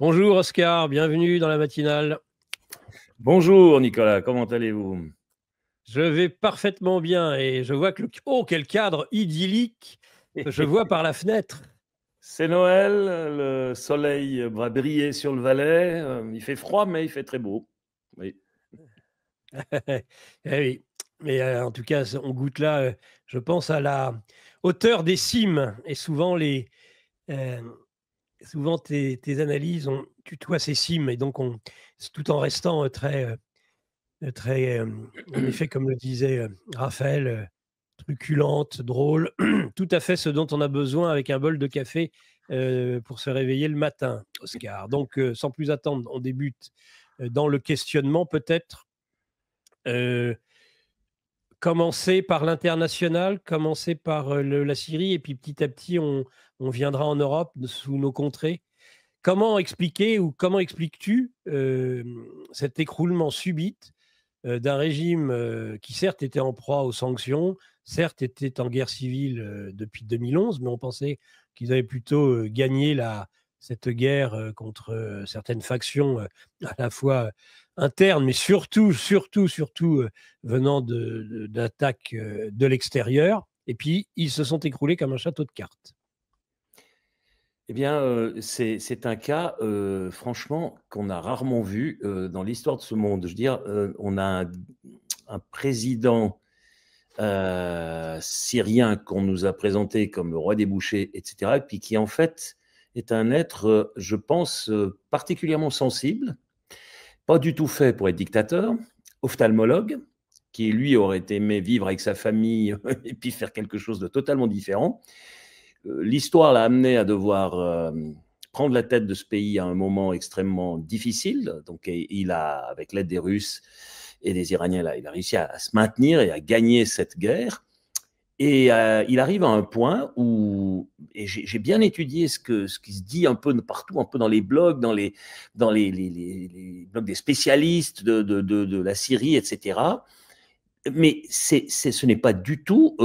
Bonjour Oscar, bienvenue dans la matinale. Bonjour Nicolas, comment allez-vous? Je vais parfaitement bien et je vois que oh, quel cadre idyllique que je vois par la fenêtre. C'est Noël, le soleil va briller sur le Valais, il fait froid mais il fait très beau. Oui. Eh oui, mais en tout cas, on goûte là, je pense à la hauteur des cimes et souvent euh, souvent tes analyses tutoient ces cimes et donc tout en restant très, en effet, comme le disait Raphaël, truculente, drôle, tout à fait ce dont on a besoin avec un bol de café pour se réveiller le matin, Oscar. Donc, sans plus attendre, on débute dans le questionnement peut-être. Euh, Commencer par l'international, commencer par la Syrie, et puis petit à petit, on viendra en Europe, sous nos contrées. Comment expliquer ou comment expliques-tu cet écroulement subit d'un régime qui certes était en proie aux sanctions, certes était en guerre civile depuis 2011, mais on pensait qu'ils avaient plutôt gagné cette guerre contre certaines factions à la fois internes, mais surtout venant d'attaques de l'extérieur. Et puis, ils se sont écroulés comme un château de cartes. Eh bien, c'est un cas, franchement, qu'on a rarement vu dans l'histoire de ce monde. Je veux dire, on a un président syrien qu'on nous a présenté comme le roi des bouchers, etc., et puis qui en fait est un être, je pense, particulièrement sensible, pas du tout fait pour être dictateur, ophtalmologue, qui lui aurait aimé vivre avec sa famille et puis faire quelque chose de totalement différent. L'histoire l'a amené à devoir prendre la tête de ce pays à un moment extrêmement difficile. Donc, il a, avec l'aide des Russes et des Iraniens, là, il a réussi à se maintenir et à gagner cette guerre. Et il arrive à un point où, et j'ai bien étudié ce qui se dit un peu partout, un peu dans les blogs, dans les blogs des spécialistes de la Syrie, etc. Mais ce n'est pas du tout,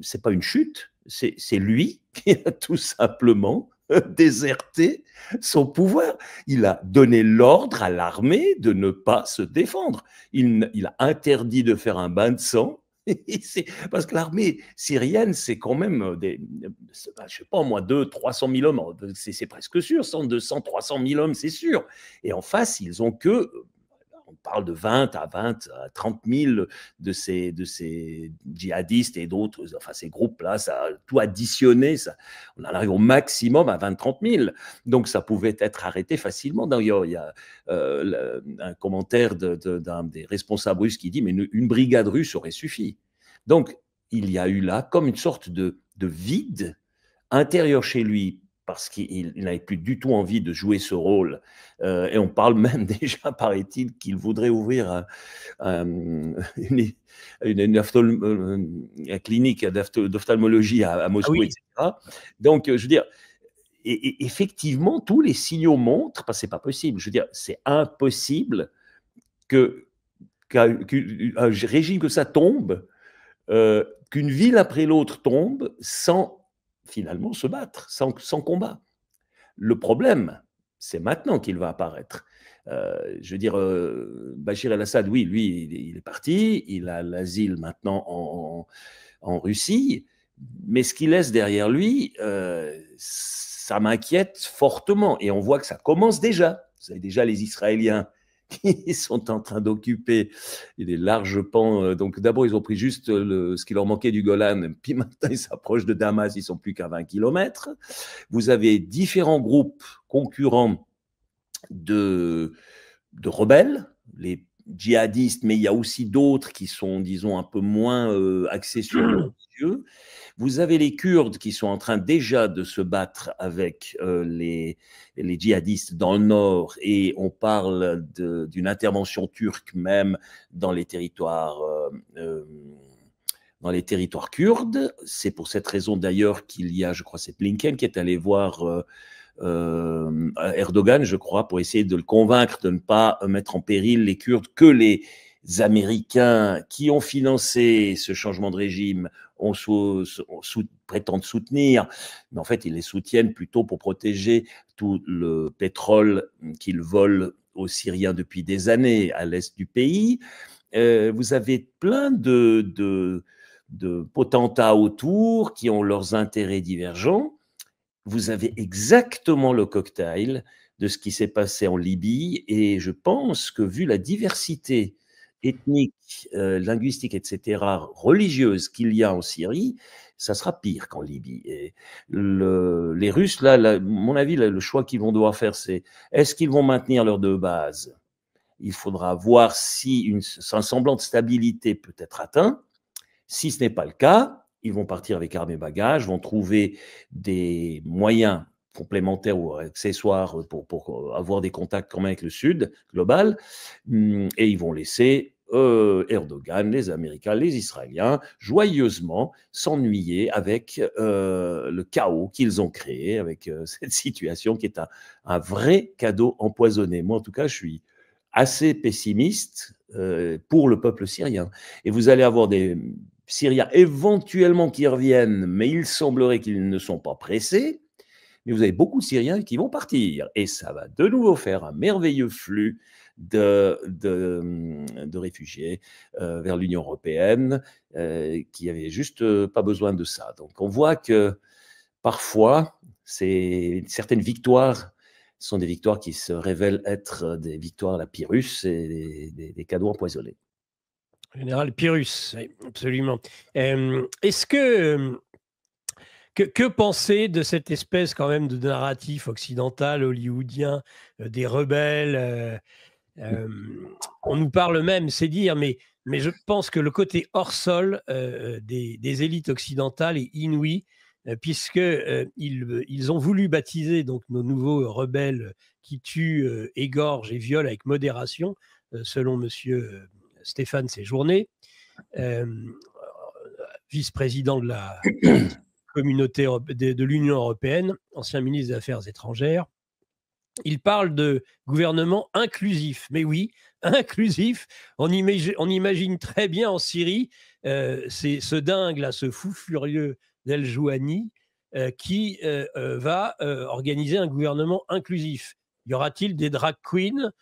c'est pas une chute, c'est lui qui a tout simplement déserté son pouvoir. Il a donné l'ordre à l'armée de ne pas se défendre. Il a interdit de faire un bain de sang. Parce que l'armée syrienne, c'est quand même je sais pas moi, 200 000, 300 000 hommes, c'est presque sûr, 100, 200, 300 000 hommes, c'est sûr. Et en face, ils ont que, on parle de 20 à 30 000 de ces djihadistes et d'autres, enfin ces groupes-là, ça tout additionné, ça, on en arrive au maximum à 20-30 000. Donc ça pouvait être arrêté facilement. D'ailleurs, il y a un commentaire d'un des responsables russes qui dit mais une brigade russe aurait suffi. Donc il y a eu là comme une sorte de vide intérieur chez lui parce qu'il n'avait plus du tout envie de jouer ce rôle. Et on parle même déjà, paraît-il, qu'il voudrait ouvrir une clinique d'ophtalmologie à Moscou, Ah oui. etc. Donc, je veux dire, et effectivement, tous les signaux montrent, parce que c'est pas possible, je veux dire, c'est impossible qu'un régime que ça tombe, qu'une ville après l'autre tombe sans finalement se battre, sans combat. Le problème, c'est maintenant qu'il va apparaître. Je veux dire, Bachir el-Assad, oui, lui, il est parti, il a l'asile maintenant en Russie, mais ce qu'il laisse derrière lui, ça m'inquiète fortement. Et on voit que ça commence déjà. Vous avez déjà les Israéliens qui sont en train d'occuper des larges pans. Donc d'abord, ils ont pris juste ce qui leur manquait du Golan, puis maintenant, ils s'approchent de Damas, ils sont plus qu'à 20 km. Vous avez différents groupes concurrents de rebelles, les djihadistes, mais il y a aussi d'autres qui sont, disons, un peu moins axés sur le religieux. Vous avez les Kurdes qui sont en train déjà de se battre avec les djihadistes dans le nord, et on parle d'une intervention turque même dans les territoires kurdes. C'est pour cette raison d'ailleurs qu'il y a, je crois, c'est Blinken qui est allé voir Erdogan, je crois, pour essayer de le convaincre de ne pas mettre en péril les Kurdes, que les Américains qui ont financé ce changement de régime prétendent soutenir, mais en fait, ils les soutiennent plutôt pour protéger tout le pétrole qu'ils volent aux Syriens depuis des années à l'est du pays. Vous avez plein de potentats autour qui ont leurs intérêts divergents. Vous avez exactement le cocktail de ce qui s'est passé en Libye, et je pense que vu la diversité ethnique, linguistique, etc., religieuse qu'il y a en Syrie, ça sera pire qu'en Libye. Et les Russes, là, à mon avis, le choix qu'ils vont devoir faire, c'est est-ce qu'ils vont maintenir leurs deux bases? Il faudra voir si un semblant de stabilité peut être atteint. Si ce n'est pas le cas, ils vont partir avec armes et bagages, vont trouver des moyens complémentaires ou accessoires pour avoir des contacts quand même avec le Sud global, et ils vont laisser Erdogan, les Américains, les Israéliens, joyeusement s'ennuyer avec le chaos qu'ils ont créé, avec cette situation qui est un vrai cadeau empoisonné. Moi, en tout cas, je suis assez pessimiste pour le peuple syrien. Et vous allez avoir des Syriens éventuellement qui reviennent, mais il semblerait qu'ils ne sont pas pressés. Mais vous avez beaucoup de Syriens qui vont partir. Et ça va de nouveau faire un merveilleux flux de réfugiés vers l'Union européenne, qui n'avaient juste pas besoin de ça. Donc on voit que parfois, certaines victoires sont des victoires qui se révèlent être des victoires à la Pyrrhus et des cadeaux empoisonnés. Général Pyrrhus, oui, absolument. Est-ce que penser de cette espèce quand même de narratif occidental, hollywoodien, des rebelles on nous parle même, c'est dire, mais je pense que le côté hors sol des élites occidentales est inouï, puisque ils ont voulu baptiser donc nos nouveaux rebelles qui tuent, égorgent et violent avec modération, selon Monsieur Stéphane Séjourné, vice-président de la communauté de l'Union européenne, ancien ministre des Affaires étrangères. Il parle de gouvernement inclusif. Mais oui, inclusif. On imagine très bien en Syrie c'est ce dingue là, ce fou furieux d'El Jouani qui va organiser un gouvernement inclusif. Y aura-t-il des drag queens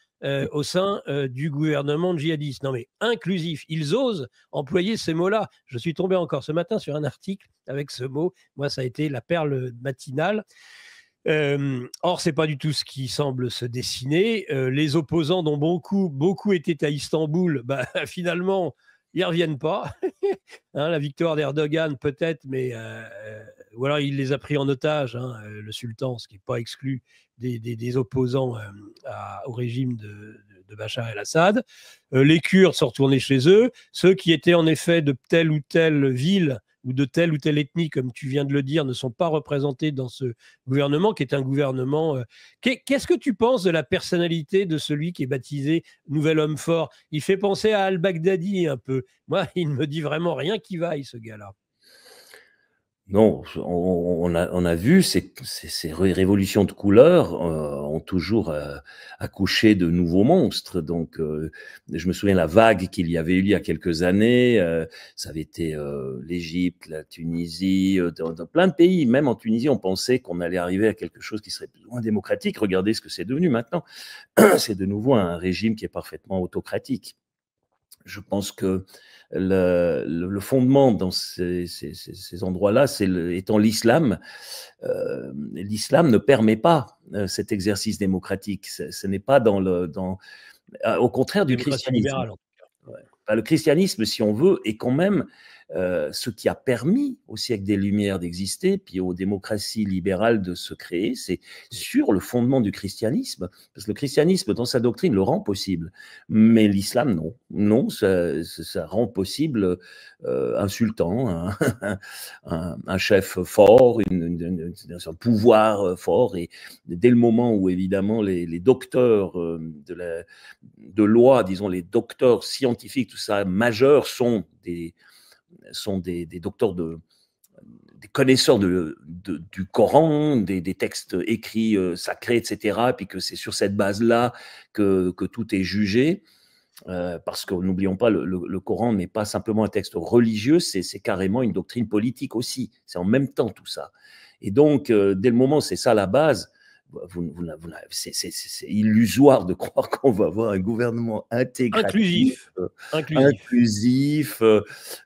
au sein du gouvernement djihadiste? Non mais inclusif. Ils osent employer ces mots-là. Je suis tombé encore ce matin sur un article avec ce mot. Moi, ça a été la perle matinale. Or, ce n'est pas du tout ce qui semble se dessiner. Les opposants, dont beaucoup étaient à Istanbul, bah, finalement, ils ne reviennent pas. Hein, la victoire d'Erdogan, peut-être, mais ou alors il les a pris en otage, hein, le sultan, ce qui n'est pas exclu des opposants au régime de Bachar el-Assad. Les Kurdes sont retournés chez eux. Ceux qui étaient en effet de telle ou telle ville ou de telle ou telle ethnie, comme tu viens de le dire, ne sont pas représentés dans ce gouvernement, qui est un gouvernement... Qu'est-ce que tu penses de la personnalité de celui qui est baptisé Nouvel Homme Fort? Il fait penser à Al-Baghdadi un peu. Moi, il ne me dit vraiment rien qui vaille, ce gars-là. Non, on a vu ces révolutions de couleurs ont toujours accouché de nouveaux monstres. Donc, je me souviens la vague qu'il y avait eu il y a quelques années. Ça avait été l'Égypte, la Tunisie, dans plein de pays. Même en Tunisie, on pensait qu'on allait arriver à quelque chose qui serait plus ou moins démocratique. Regardez ce que c'est devenu maintenant. C'est de nouveau un régime qui est parfaitement autocratique. Je pense que le fondement dans ces endroits-là, étant l'islam, l'islam ne permet pas cet exercice démocratique. Ce n'est pas au contraire du christianisme. Ouais. Le christianisme, si on veut, est quand même ce qui a permis au siècle des Lumières d'exister, puis aux démocraties libérales de se créer, c'est sur le fondement du christianisme, parce que le christianisme, dans sa doctrine, le rend possible. Mais l'islam, non. Non, ça rend possible un sultan, un chef fort, un pouvoir fort, et dès le moment où, évidemment, les docteurs de loi, disons, les docteurs scientifiques, tout ça, majeurs, sont des docteurs des connaisseurs du Coran, des textes écrits sacrés, etc., puis que c'est sur cette base-là que tout est jugé. parce que n'oublions pas, le Coran n'est pas simplement un texte religieux, c'est carrément une doctrine politique aussi. C'est en même temps tout ça. Et donc, dès le moment où c'est ça la base, c'est illusoire de croire qu'on va avoir un gouvernement intégratif, Inclusif. Inclusif. inclusif,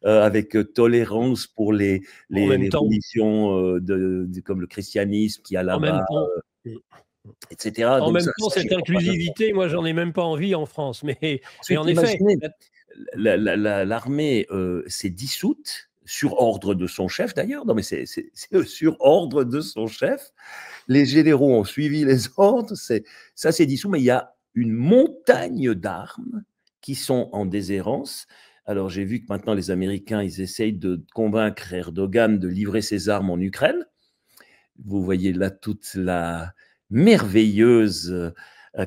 avec tolérance pour les En même temps. religions comme le christianisme qui a En même là-bas, temps. Mmh. etc. En Donc même ça, temps, j'y cette crois pas un instant. inclusivité, moi, j'en ai même pas envie en France. Mais Ensuite, en effet, imaginez, l'armée s'est dissoute sur ordre de son chef d'ailleurs. Non, mais c'est sur ordre de son chef. Les généraux ont suivi les ordres. Ça s'est dissous, mais il y a une montagne d'armes qui sont en déshérence. Alors, j'ai vu que maintenant, les Américains, ils essayent de convaincre Erdogan de livrer ses armes en Ukraine. Vous voyez là toute la merveilleuse,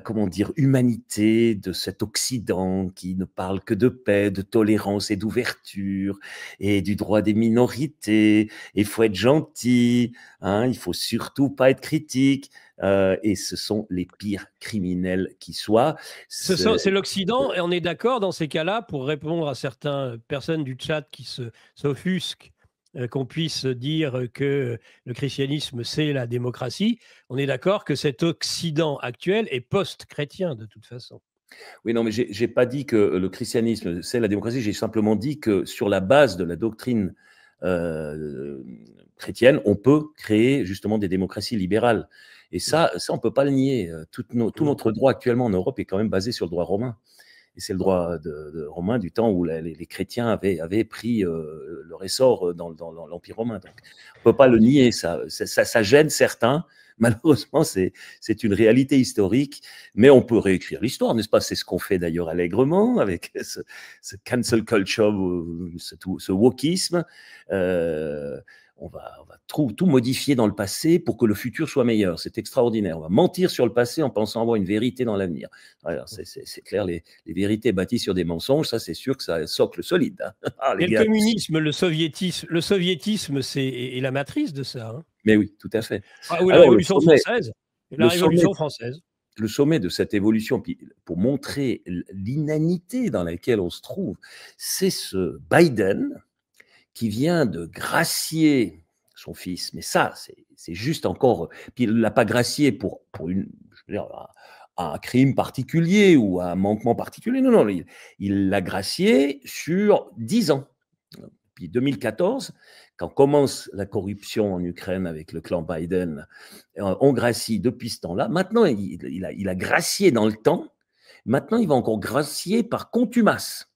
comment dire, humanité de cet Occident qui ne parle que de paix, de tolérance et d'ouverture et du droit des minorités. Il faut être gentil, hein, il faut surtout pas être critique. Et ce sont les pires criminels qui soient. c'est l'Occident, et on est d'accord dans ces cas-là, pour répondre à certaines personnes du chat qui s'offusquent qu'on puisse dire que le christianisme, c'est la démocratie. On est d'accord que cet Occident actuel est post-chrétien de toute façon. Oui, non, mais j'ai pas dit que le christianisme, c'est la démocratie. J'ai simplement dit que sur la base de la doctrine chrétienne, on peut créer justement des démocraties libérales. Et ça on peut pas le nier. Tout notre droit actuellement en Europe est quand même basé sur le droit romain. Et c'est le droit romain du temps où les chrétiens avaient pris leur essor dans l'Empire romain. Donc, on ne peut pas le nier. Ça gêne certains. Malheureusement, c'est une réalité historique, mais on peut réécrire l'histoire, n'est-ce pas? C'est ce qu'on fait d'ailleurs allègrement avec ce cancel culture, ce wokisme. On va tout modifier dans le passé pour que le futur soit meilleur. C'est extraordinaire. On va mentir sur le passé en pensant avoir une vérité dans l'avenir. C'est clair, les vérités bâties sur des mensonges, ça c'est sûr que ça a un socle solide. Hein. Ah, les Et le gars. communisme, le soviétisme, est la matrice de ça. Hein. Mais oui, tout à fait. Ah, ou la Alors, Révolution française. La le sommet, Révolution française. le sommet de cette évolution, puis pour montrer l'inanité dans laquelle on se trouve, c'est ce Biden qui vient de gracier son fils. Mais ça, c'est juste encore. Puis il ne l'a pas gracié pour je veux dire, un crime particulier ou un manquement particulier. Non, non, il l'a gracié sur 10 ans. Puis 2014, quand commence la corruption en Ukraine avec le clan Biden, on gracie depuis ce temps-là. Maintenant, il a gracié dans le temps. Maintenant, il va encore gracier par contumace.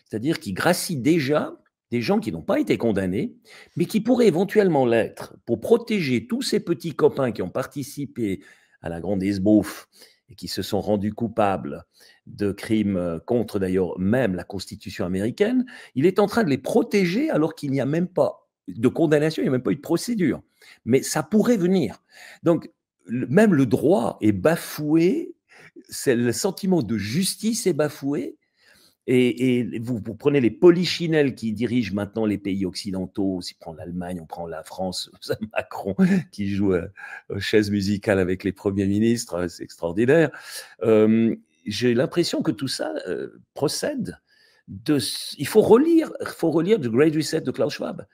C'est-à-dire qu'il gracie déjà des gens qui n'ont pas été condamnés, mais qui pourraient éventuellement l'être pour protéger tous ces petits copains qui ont participé à la grande esbrouffe et qui se sont rendus coupables de crimes contre d'ailleurs même la Constitution américaine. Il est en train de les protéger alors qu'il n'y a même pas de condamnation, il n'y a même pas eu de procédure. Mais ça pourrait venir. Donc, même le droit est bafoué, c'est le sentiment de justice est bafoué. Et vous prenez les polichinelles qui dirigent maintenant les pays occidentaux, si on prend l'Allemagne, on prend la France, Macron qui joue aux chaises musicales avec les premiers ministres, c'est extraordinaire. J'ai l'impression que tout ça procède il faut relire The Great Reset de Klaus Schwab.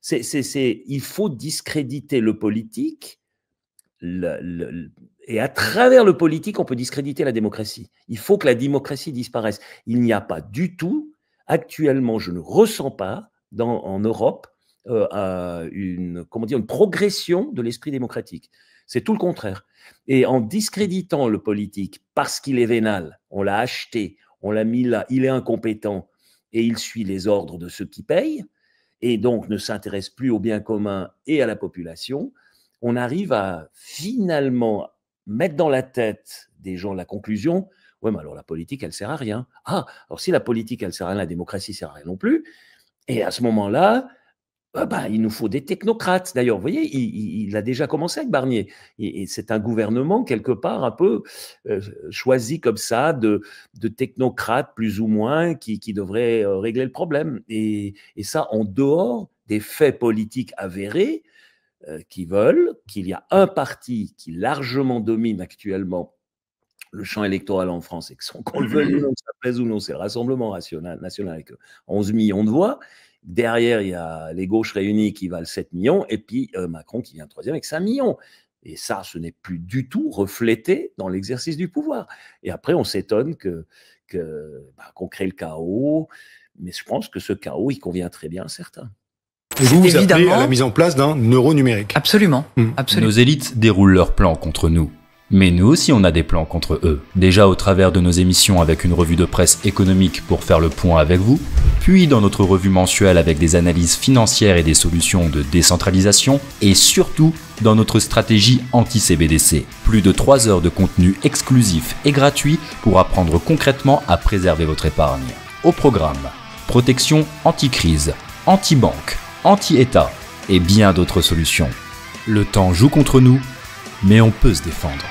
Il faut discréditer le politique et à travers le politique, on peut discréditer la démocratie. Il faut que la démocratie disparaisse. Il n'y a pas du tout, actuellement, je ne ressens pas en Europe une progression de l'esprit démocratique. C'est tout le contraire. Et en discréditant le politique parce qu'il est vénal, on l'a acheté, on l'a mis là, il est incompétent et il suit les ordres de ceux qui payent, et donc ne s'intéresse plus au bien commun et à la population, on arrive à finalement mettre dans la tête des gens la conclusion, ouais, mais alors la politique, elle sert à rien. Ah, alors si la politique, elle sert à rien, la démocratie sert à rien non plus. Et à ce moment-là, il nous faut des technocrates. D'ailleurs, vous voyez, il a déjà commencé avec Barnier. Et c'est un gouvernement, quelque part, un peu choisi comme ça, de technocrates, plus ou moins, qui devraient régler le problème. Et ça, en dehors des faits politiques avérés, qui veulent qu'il y a un parti qui largement domine actuellement le champ électoral en France, et qu'on le veuille ou non, que ça plaise ou non, c'est le Rassemblement national avec 11 millions de voix. Derrière, il y a les gauches réunies qui valent 7 millions, et puis Macron qui vient troisième avec 5 millions. Et ça, ce n'est plus du tout reflété dans l'exercice du pouvoir. Et après, on s'étonne qu'on crée le chaos, mais je pense que ce chaos, il convient très bien à certains. Et vous appelez à la mise en place d'un euro numérique. Absolument, absolument. Nos élites déroulent leurs plans contre nous. Mais nous aussi, on a des plans contre eux. Déjà au travers de nos émissions avec une revue de presse économique pour faire le point avec vous, puis dans notre revue mensuelle avec des analyses financières et des solutions de décentralisation, et surtout dans notre stratégie anti-CBDC. Plus de 3 heures de contenu exclusif et gratuit pour apprendre concrètement à préserver votre épargne. Au programme, protection anti-crise, anti-banque, anti-État et bien d'autres solutions. Le temps joue contre nous, mais on peut se défendre.